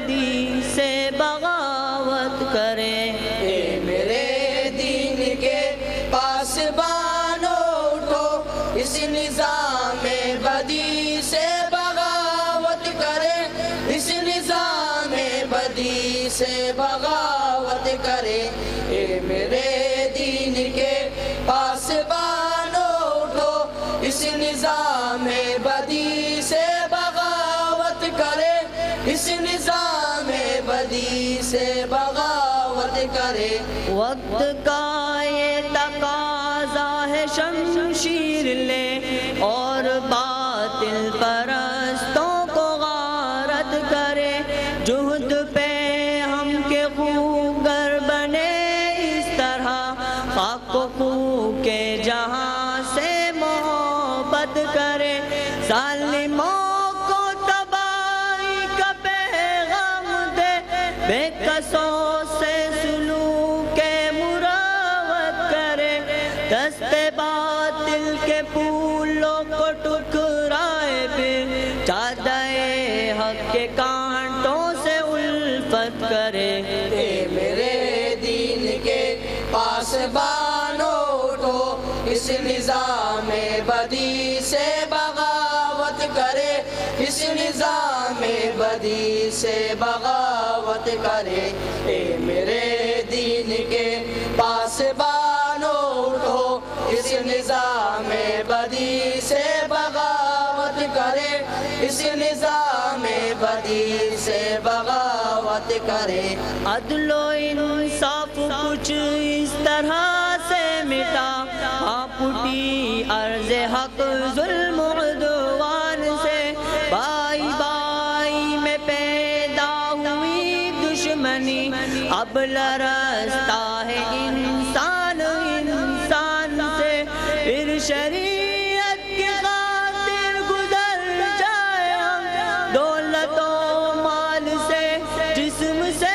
بدی سے بغاوت کرے۔ اے میرے دین کے پاسبانو اٹھو، اس نظام بدی سے بغاوت کرے، اس نظام بدی سے بغاوت کرے۔ اے میرے دین کے پاسبانو اٹھو، اس نظام بدی سے بغاوت کرے، اس نظام بدی سے بغاوت کرے۔ وقت کا یہ تقاضا ہے شمشیر لے اور باطل پرستوں کو غارت کرے۔ جہد پہ ہم کے خوگر بنے اس طرح، خاک و خو کے جہاں سے محبت کرے۔ ظالموں کو تباہی کا پیغام دے، بے کسوں سے سلوک مروت کرے۔ دست باطل کے پھولوں کو ٹکرائے، پھر چادرِ حق کے کانٹوں سے الفت کرے۔ اے میرے دین کے پاسبانو اٹھو، اس نظام بدی سے بغاوت کرے، اس نظام بدی سے بغاوت کرے۔ اے میرے دین کے پاسبانو اٹھو، اس نظام بدی سے بغاوت کرے، اس نظام بدی سے بغاوت کرے۔ عدل و انصاف کچھ اس طرح سے مٹا، ہاں پھوٹی عرض حق ظلم و عدوان سے۔ بائی بائی میں پیدا ہوئی دشمنی، اب لرزتا ہے انسان انسان سے۔ پھر شریعت کے خاطر گزر جائے ہم، دولت و مال سے، جسم سے،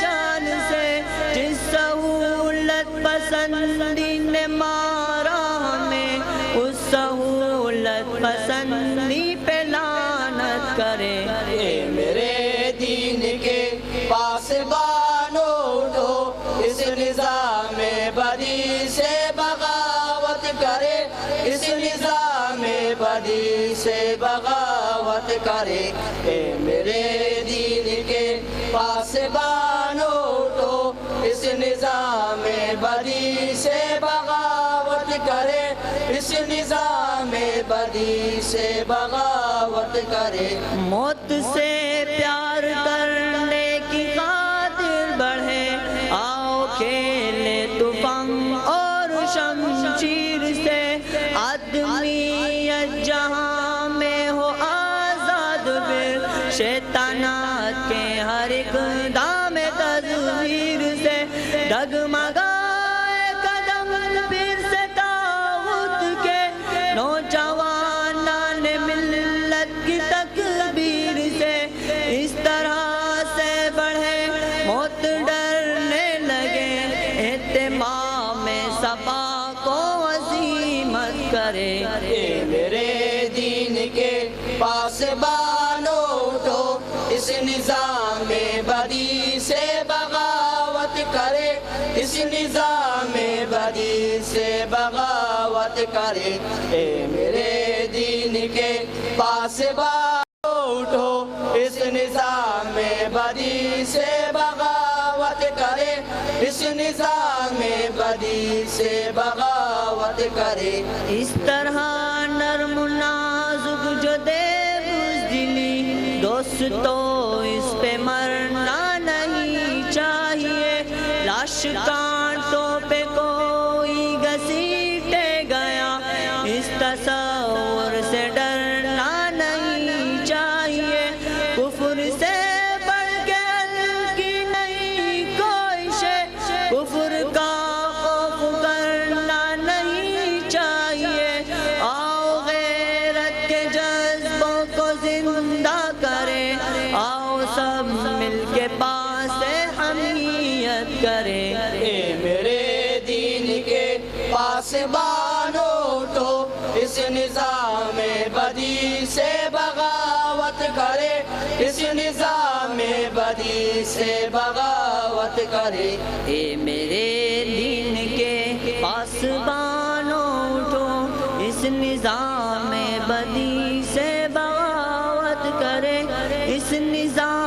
جان سے۔ جس سہولت پسندی نے مارا ہمیں، اس سہولت پسندی پہ لعنت کرے۔ اے میرے دین کے پاسبانو اٹھو، اس نظام بدی سے بغاوت کرے، اس نظام بدی سے بغاوت کرے۔ اے میرے دین کے پاسبانو اٹھو، اس نظام بدی سے بغاوت کرے، اس نظام بدی سے بغاوت کرے۔ موت سے پیار کرنے کی خاطر بڑھے، آؤ کھیلے تفنگ اور شمشیر سے۔ آدمیت جہاں میں ہو آزاد، پھر شیطانات کے ہر اقدام تزویر سے۔ ڈگمگائے قدم پھر سے طاغوت کے، نوجوانان ملت کی تکبیر سے۔ اس طرح سے بڑھے موت ڈرنے لگے، اہتمام صفا کو عزیمت کرے۔ اے میرے دین کے پاسبانو اٹھو، اس نظام بدی سے بغاوت کرے، اس نظام بدی سے بغاوت کرے۔ اے میرے دین کے پاسبانو اٹھو، اس نظام بدی سے بغاوت کرے، اس نظام بدی سے بغاوت کرے۔ اس طرح نرم و نازک جو دے بزدلی، دوستو اس پہ مرنا نہیں چاہیے۔ لاش کانٹوں پہ کوئی گھسیٹے گیا، اس تصور سے ڈرنا نہیں چاہیے۔ کفر سے بڑھ کے ہلکی نہیں کوئی شے، کفر کا خوف کرنا نہیں چاہیے۔ آؤ غیرت کے جذبوں کو زندہ کرے، آؤ سب مل کے پاس حمیت کرے۔ اے میرے دین کے پاسبانو اٹھو، اس نظام بدی سے بغاوت کرے، اس نظام بدی بدی سے بغاوت کرے اے میرے دین کے پاسبانوں اٹھو اس نظام بدی سے بغاوت کرے اس نظام